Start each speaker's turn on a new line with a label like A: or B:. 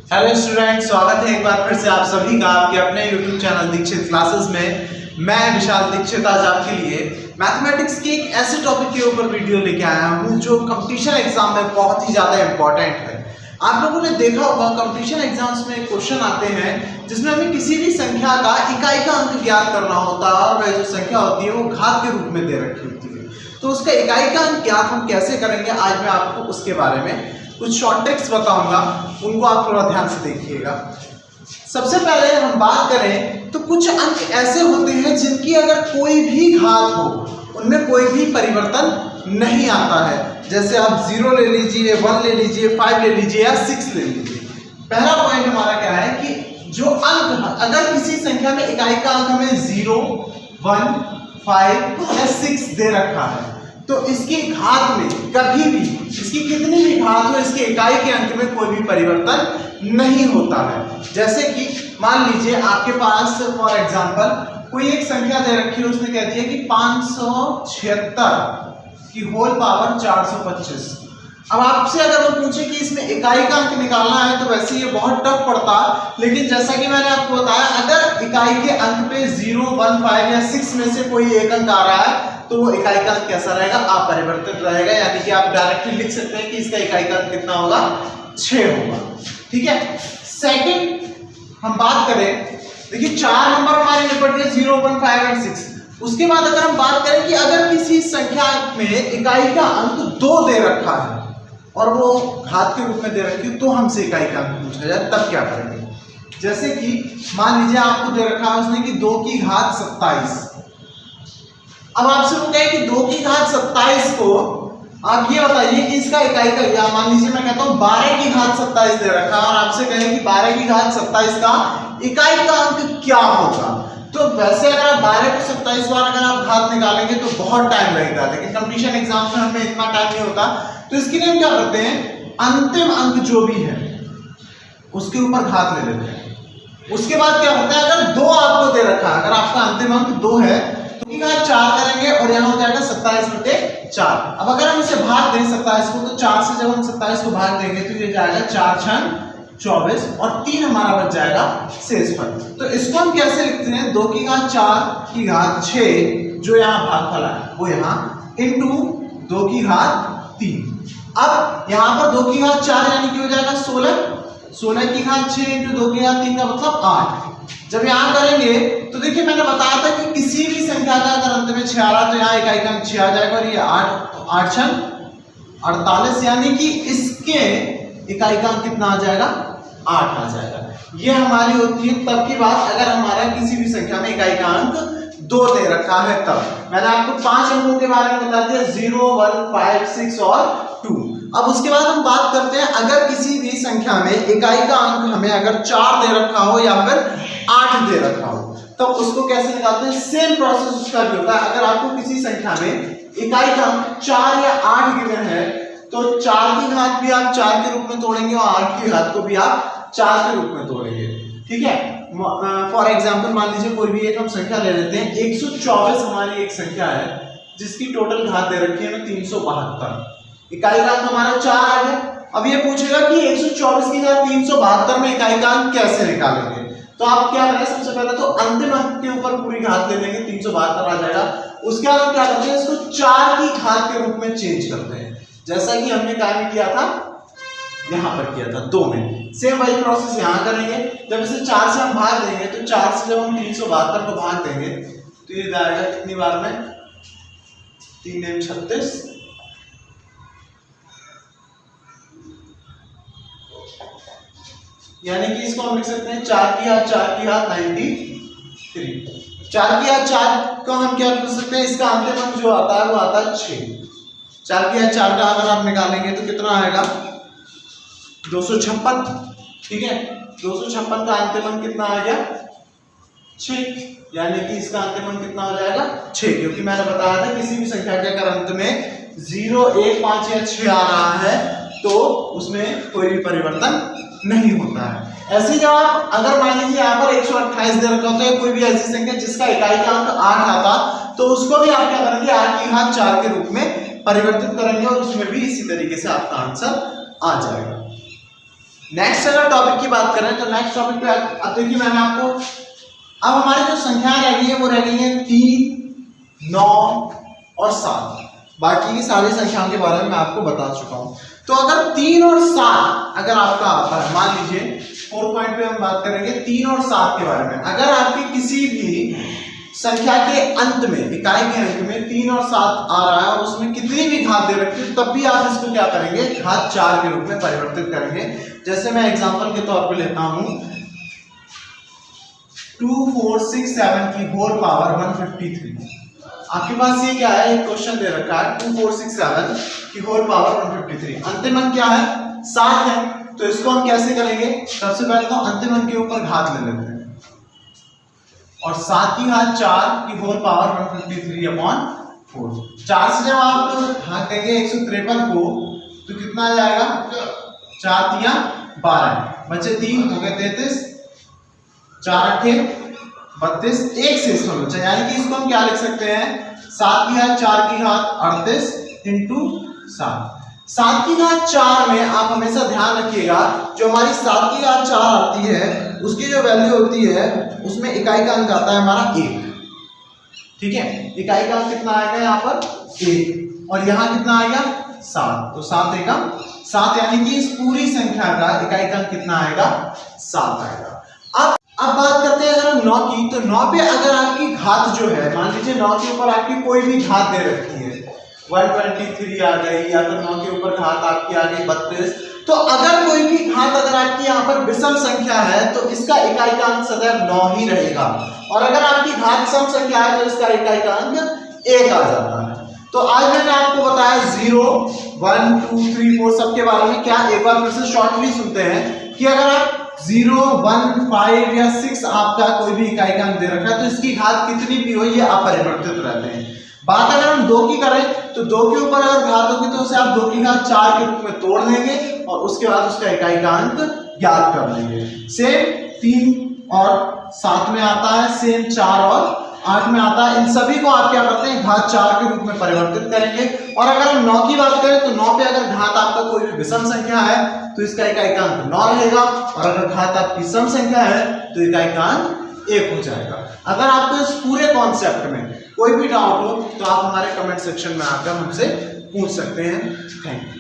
A: Hello student, स्वागत है एक बार फिर से आप सभी का आपके अपने YouTube चैनल दीक्षित क्लासेस में। मैं विशाल दीक्षित आज आपके लिए मैथमेटिक्स के एक ऐसे टॉपिक के ऊपर वीडियो लेके आया हूँ जो कंपटीशन एग्जाम में बहुत ही ज़्यादा इंपॉर्टेंट है। आप लोगों ने देखा होगा कंपटीशन एग्जाम्स में क्वेश्चन आते हैं जिसमें हमें किसी भी संख्या का इकाई का अंक ज्ञात करना होता है और वह जो संख्या होती है वो घात के रूप में दे रखी होती है। तो उसका इकाई का अंक ज्ञात हम कैसे करेंगे, आज मैं आपको उसके बारे में कुछ शॉर्ट ट्रिक्स बताऊंगा, उनको आप थोड़ा ध्यान से देखिएगा। सबसे पहले हम बात करें तो कुछ अंक ऐसे होते हैं जिनकी अगर कोई भी घात हो उनमें कोई भी परिवर्तन नहीं आता है। जैसे आप 0 ले लीजिए, 1 ले लीजिए, 5 ले लीजिए या 6 ले लीजिए। पहला पॉइंट हमारा क्या है कि जो अंक अगर किसी संख्या में इकाई का अंक हमें 0, 1, 5 या 6 दे रखा है तो इसकी घात में कभी भी इसकी कितनी भी घात हो इसके इकाई के अंक में कोई भी परिवर्तन नहीं होता है। जैसे कि मान लीजिए आपके पास फॉर एग्जांपल कोई एक संख्या दे रखी है, उसने कह दिया कि 576 की होल पावर 425। अब आपसे अगर वो पूछे कि इसमें इकाई का अंक निकालना है तो वैसे ये बहुत टफ पड़ता, लेकिन जैसा कि मैंने आपको बताया अगर इकाई के अंक पे 0, 1, 5 या 6 में से कोई एक अंक आ रहा है तो वो इकाई का अंक कैसा रहेगा, अपरिवर्तित रहेगा। यानी कि आप डायरेक्टली लिख सकते हैं कि इसका इकाई का अंक कितना होगा, 6 होगा। ठीक है। सेकंड हम बात करें, देखिए 4 नंबर हमारे निपट गए 0, 1, 5 और 6। उसके बाद अगर हम बात करें कि अगर किसी संख्या में इकाई का अंक 2 दे रखा है और वो घात के रूप में दे रखी है तो हमसे इकाई का अंक पूछा जाए तब क्या करेंगे। जैसे कि मान लीजिए आपको दे रखा है उसने कि 2 की घात 27। अब आपसे वो कहे कि 2 की घात 27 को आप ये बताइए कि इसका इकाई का, या मान लीजिए मैं कहता हूं 12 की घात 27 दे रखा है और आपसे कहें कि 12 की घात 27 का इकाई का अंक क्या होगा। तो वैसे अगर आप 12 को 27 बार अगर आप घात निकालेंगे तो बहुत टाइम लगेगा, लेकिन कंपटीशन एग्जाम में हमें इतना टाइम नहीं होता। तो इसके लिए हम क्या करते हैं, अंतिम अंक जो भी है उसके ऊपर घात ले लेते हैं। उसके बाद क्या होता है, अगर 2 आपको दे रखा है, अगर आपका अंतिम अंक 2 है तो की घात 4 करेंगे और यहाँ हो जाएगा 27/4। अब अगर हम इसे भाग दें 27 को तो 4 से जब हम 27 को भाग देंगे तो ये जाएगा 4 छंग 24 और 3 हमारा बच जाएगा शेषफल। तो इसको हम कैसे लिखते हैं, 2 की घात 4 की घात 6 जो यहाँ भागफल है वो यहाँ इंटू 2 की घात 3। अब यहाँ पर 2 की घात 4 यानी कि हो जाएगा 16 की घात 6 इंटू 2 की घात 3 का मतलब 8। जब यहाँ करेंगे तो देखिए मैंने बताया था कि किसी भी संख्या का अगर अंत में 6 आ रहा तो यहाँ इकाई का अंक 6 आ जाएगा और ये 8 छंग 48 यानी कि इसके इकाई का अंक कितना आ जाएगा, 8 आ जाएगा। ये हमारी होती है तब की बात अगर हमारा किसी भी संख्या में इकाई का अंक 2 दे रखा है तब। मैंने आपको 5 अंकों के बारे में बता दिया, 0, 1, 5, 6 और 2। अब उसके बाद हम बात करते हैं अगर किसी भी संख्या में इकाई का अंक हमें अगर 4 दे रखा हो या फिर 8 दे रखा हो तब उसको कैसे निकालते हैं। सेम प्रोसेस उसका भी होता है। अगर आपको किसी संख्या में इकाई का अंक 4 या 8 गिवन है तो 4 की घात भी आप 4 के रूप में तोड़ेंगे और 8 की घात को भी आप 4 के रूप में तोड़ेंगे। ठीक है। फॉर एग्जांपल मान लीजिए कोई भी एक हम संख्या ले लेते हैं, 124 हमारी एक संख्या है जिसकी टोटल घात दे रखी है 372। इकाई का अंक हमारा 4 आ गया। अब ये पूछेगा कि 124 की घात 372 में इकाई का अंक कैसे निकालेंगे। तो आप क्या करें, सबसे पहले तो अंतिम अंक के ऊपर पूरी घात ले लेंगे, 372 आ जाएगा। उसके बाद हम क्या करते हैं, इसको 4 की घात के रूप में चेंज करते हैं जैसा कि हमने क्या किया था, यहाँ पर किया था 2 में। सेम वही प्रोसेस यहाँ करेंगे। जब इसे 4 से हम भाग देंगे तो 4 से जब हम 372 को भाग देंगे तो ये जाएगा कितनी बार में, 3 एम 36 यानी कि इसको हम लिख सकते हैं 4 की घात 93। 4 की घात 4 को हम क्या कर सकते हैं, इसका अंतिम अंक जो आता है वो आता है 6। 4 की घात 4 का अगर आप निकालेंगे तो कितना आएगा, 256। ठीक है। 256 का अंतिम अंक कितना आ गया, 6। यानी कि इसका अंतिम अंक कितना हो जाएगा, 6। क्योंकि मैंने बताया था किसी भी संख्या के अगर अंत में 0, 1, 5 या 6 आ रहा है तो उसमें कोई भी परिवर्तन नहीं होता है। ऐसे जब आप अगर मान लीजिए यहाँ पर 128 दे रखा होता है, कोई भी ऐसी संख्या जिसका इकाई का अंक 8 आता तो उसको भी आप क्या करेंगे, 8 की घात 4 के रूप में परिवर्तित करेंगे और उसमें भी इसी तरीके से आपका आंसर आ जाएगा। नेक्स्ट अगर टॉपिक की बात करें तो नेक्स्ट टॉपिक पे अब देखिए मैंने आपको अब हमारी जो संख्याएं रह गई है वो रह गई है 3, 9 और 7। बाकी की सारी संख्याओं के बारे में मैं आपको बता चुका हूं। तो अगर 3 और 7 अगर आपका आता है, मान लीजिए 4 पॉइंट पे हम बात करेंगे 3 और 7 के बारे में। अगर आपकी किसी भी संख्या के अंत में, इकाई के अंत में 3 और 7 आ रहा है और उसमें कितनी भी घात दे रखी है, तब भी आप इसको क्या करेंगे, घात 4 के रूप में परिवर्तित करेंगे। जैसे मैं एग्जांपल के तौर पे लेता हूं 2, 4, 6, 7 की होल पावर 153। आपके पास ये क्या है, एक क्वेश्चन दे रखा है 2, 4, 6, 7 की होल पावर 153। अंतिम अंक क्या है, 7 है। तो इसको हम कैसे करेंगे, सबसे पहले तो अंतिम अंक के ऊपर घात ले लेते हैं और 7 की घात 4 की होल पावर 153/4। 4 से जब आप घात देंगे 153 को तो कितना आ जाएगा, 4 तिया 12, बचे 3 हो गए 33, 4 अट्ठे 32, 1 से इसमें बचा, यानी कि इसको हम क्या लिख सकते हैं, 7 की घात 4 की घात 38 × 7। 7 की घात 4 में आप हमेशा ध्यान रखिएगा, जो हमारी 7 की घात 4 आती है उसकी जो वैल्यू होती है उसमें इकाई का अंक आता है हमारा 1। ठीक है, इकाई का अंक कितना आएगा यहाँ पर 1 और यहाँ कितना आएगा 7। तो 7 एकम 7, यानी कि इस पूरी संख्या का इकाई का अंक कितना आएगा, 7 आएगा। अब बात करते हैं अगर 9 की, तो 9 पे अगर आपकी घात जो है, मान लीजिए 9 के ऊपर आपकी कोई भी घात दे रखी है, 123 आ गई, या फिर 9 के ऊपर घात आपकी आ गई 32। तो अगर कोई भी घात अगर आपकी यहाँ पर विषम संख्या है तो इसका इकाई का अंक सदैव 9 ही रहेगा, और अगर आपकी घात सम संख्या है तो इसका इकाई का अंक 1 आ जाता है। तो आज मैंने आपको बताया 0, 1, 2, 3, 4 सबके बारे में। क्या एक बार फिर से शॉर्टली सुनते हैं कि अगर आप 0, 1, 5 या 6 आपका कोई भी इकाई का अंक दे रखा है तो इसकी घात कितनी भी हो ये अपरिवर्तित रहते हैं। बात अगर हम 2 की करें तो 2 के ऊपर अगर घात होगी तो उसे आप 2 की घात 4 के रूप में तोड़ देंगे और उसके बाद उसका इकाई का अंक ज्ञात कर लेंगे। सेम 3 और 7 में आता है, सेम 4 और 8 में आता है। इन सभी को आप क्या करते हैं, घात 4 के रूप में परिवर्तित करेंगे। और अगर हम 9 की बात करें तो 9 पे अगर घात आपका कोई भी विषम संख्या है तो इसका इकाई का अंक 9 रहेगा, और अगर घात आपकी सम संख्या है तो इकाई का अंक 1 हो जाएगा। अगर आपको इस पूरे कॉन्सेप्ट में कोई भी डाउट हो तो आप हमारे कमेंट सेक्शन में आकर हमसे पूछ सकते हैं। Thank you.